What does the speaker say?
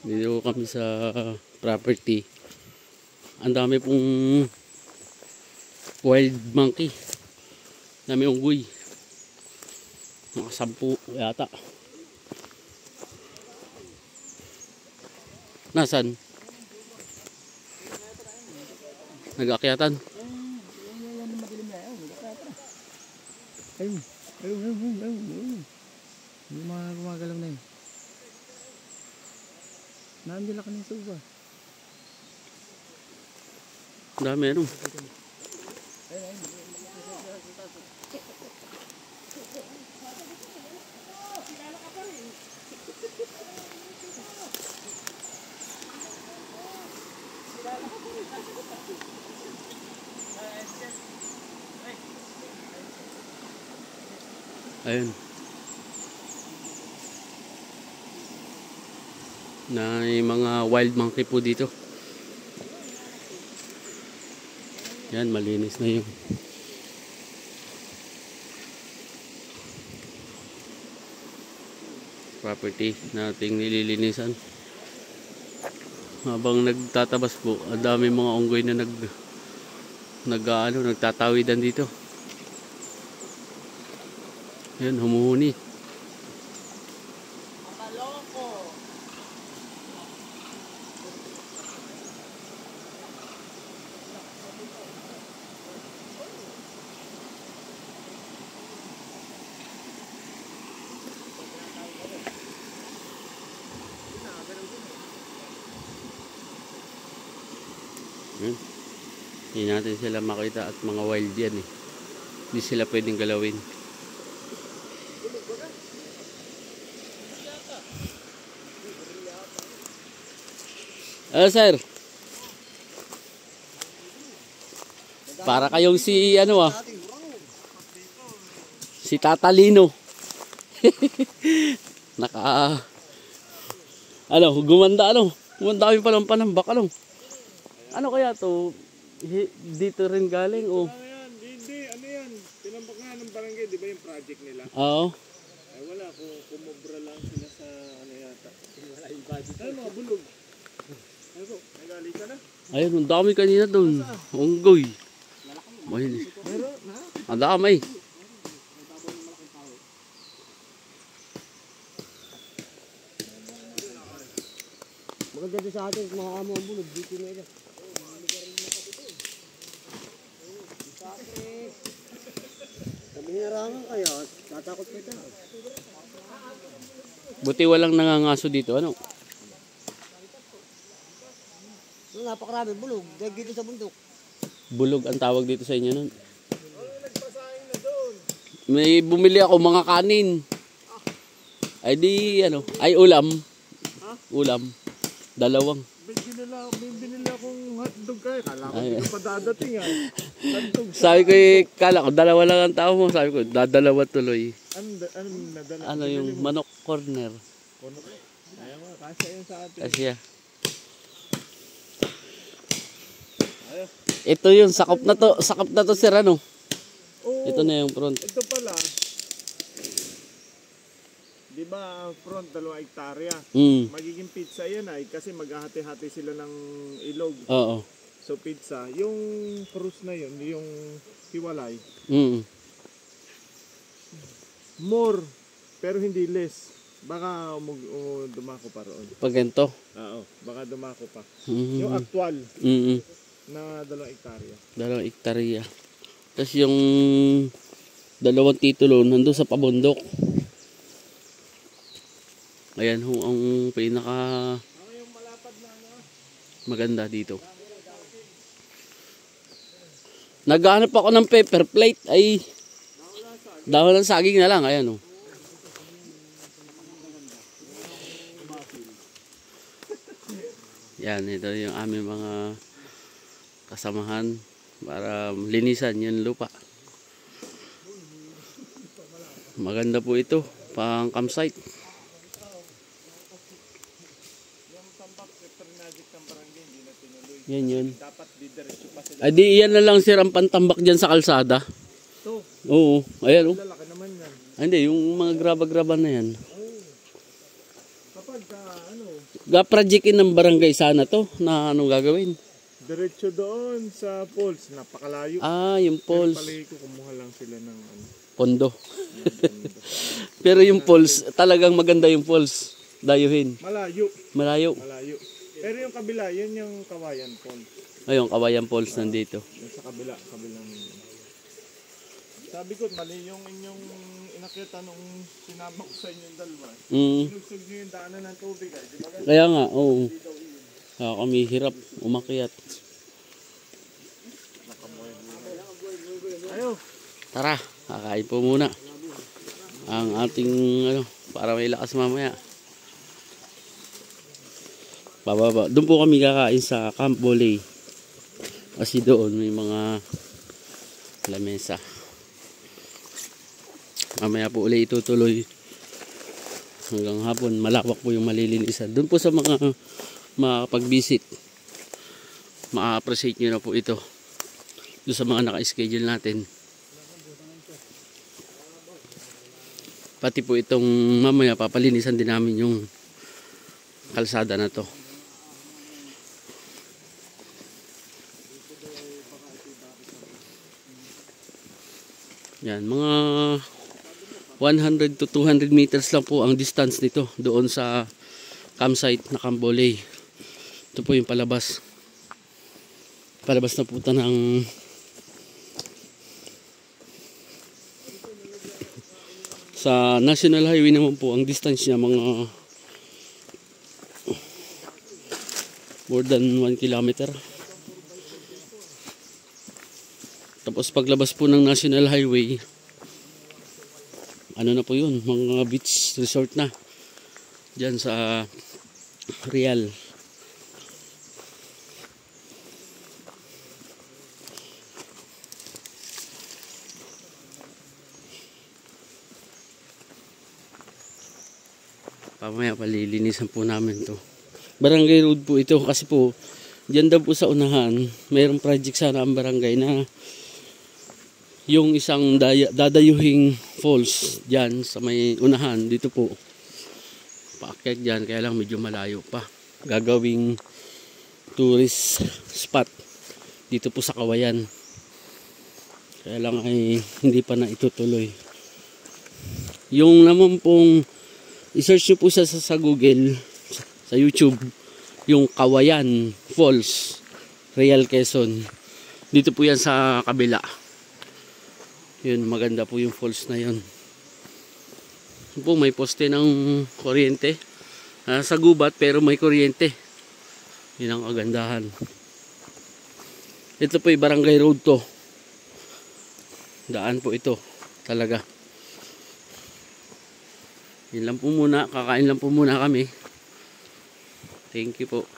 Dito kami sa property. Ang dami pong wild monkey. Dami unggoy. Mga 10 yata. Nasaan? Nag-aakyatan. Ayun. Ayun. Yung mga gumagalaw na yun. Naandila ka ng suba. Dami ano. Ayun. Na yung mga wild monkey po dito. Yan, malinis na yung property nating nililinisan. Habang nagtatabas po, ang dami mga unggoy na nagtatawidan dito. Yan, humuhuni. Yan. Hindi natin sila makita at mga wild yan eh. Hindi sila pwedeng galawin. Sir. Para kayong si si Tatalino. Gumanda kami palang panambak Ano kaya to? Dito rin galing o? Hindi, ano yan? Tinambak nga ng barangay, di ba yung project nila? Oo. Ay wala, kumobra lang sila sa ano yata. Wala yung budget. Ay mga bulog. Ano po, nagali ka na? Ayun, ang dami kanina doon. Unggoy. Meron, ha? Ang dami. Maganda din sa atin, mga amo ang bulog, dito na ila. Kami narangan kaya, tatakot kita. Buti walang nangangaso dito, ano? Napakarami bulog, dahil dito sa bundok. Bulog ang tawag dito sa inyo nun. May bumili ako mga kanin. Ay ulam. Ulam. 2. Binili akong hotdog kayo. Kala ko hindi pa dadating hotdog. Sabi ko, kala ko 2 lang ang tao mo. Sabi ko, dadalawa tuloy. Ano yung manok corner. Ayaw nga, kasya yun sa atin. Kasya. Ito yung sakop na to sir ano. Oo, ito na yung front. Ito pala. Di ba front 2 hektarya? Magiging pizza yan kasi maghahati-hati sila ng ilog. Oo. So pizza, yung krus na yun, yung hiwalay. More, pero hindi less. Baka dumako pa roon. Pag ganito? Oo, baka dumako pa. Yung actual na 2 hektarya. 2 hektarya. Tapos yung 2 titulo nandun sa pabundok. Ayan ang pinaka maganda dito. Naghahanap ako ng paper plate ay dahon ng saging na lang. Ayan Yan, ito yung aming mga kasamahan para linisan yung lupa. Maganda po ito, pang campsite. Yan. Ay di iyan na lang sir ang pantambak dyan sa kalsada. Ito? Oo, ayan Lalaki naman yan. Hindi, yung mga graba-graba na yan. Kapag Ga-projectin ng barangay sana to na anong gagawin. Diretso doon sa falls, napakalayo. Ah, yung falls. Palagi ko kumuha lang sila ng ano. Pondo. ng pondo. Pero yung falls, talagang maganda yung falls. Dayuhin. Malayo. Malayo. Malayo. Pero yung kabila, yun yung Kawayan Falls. Ayun, Kawayan Falls nandito. Yung sa kabila, kabilang. Sabi ko, mali yung inyong inakita nung sinama ko sa inyong dalawa. Sinusog nyo yung daanan ng tubig. Di ba? Kaya nga, oo. Kaya kami hirap umakyat. Ayo. Tara, kakain po muna. Ang ating, para may lakas mamaya. Bababa. Doon po kami kakain sa Camp Boley. Kasi doon may mga lamesa. Mamaya po ulit itutuloy hanggang hapon. Malawak po yung malilinisan. Doon po sa mga makapag-visit, ma-appreciate nyo na po ito. Doon sa mga naka-schedule natin. Pati po itong mamaya papalinisan din namin yung kalsada na to. Yan, mga 100 to 200 meters lang po ang distance nito doon sa campsite na Camp Boley. Ito po yung palabas. Palabas na po ito ng sa National Highway naman po ang distance niya mga more than 1 kilometer. Tapos paglabas po ng National Highway, ano na po yun, mga beach resort na dyan sa Real. Pamaya palilinisan po namin to. Barangay road po ito kasi po dyan daw po sa unahan mayroong project sana ang barangay na yung isang dadayuhing falls dyan sa may unahan dito po. Paakyat dyan kaya lang medyo malayo pa. Gagawing tourist spot dito po sa Kawayan. Kaya lang ay hindi pa na itutuloy. Yung naman pong i-search nyo po sa Google, sa YouTube, yung Kawayan Falls, Real Quezon. Dito po yan sa kabila. Yun, maganda po yung falls na yun. Po, may poste ng kuryente. Sa gubat pero may kuryente. Yun ang kagandahan. Ito po yung barangay road to. Daan po ito. Talaga. Yun lang po muna. Kakain lang po muna kami. Thank you po.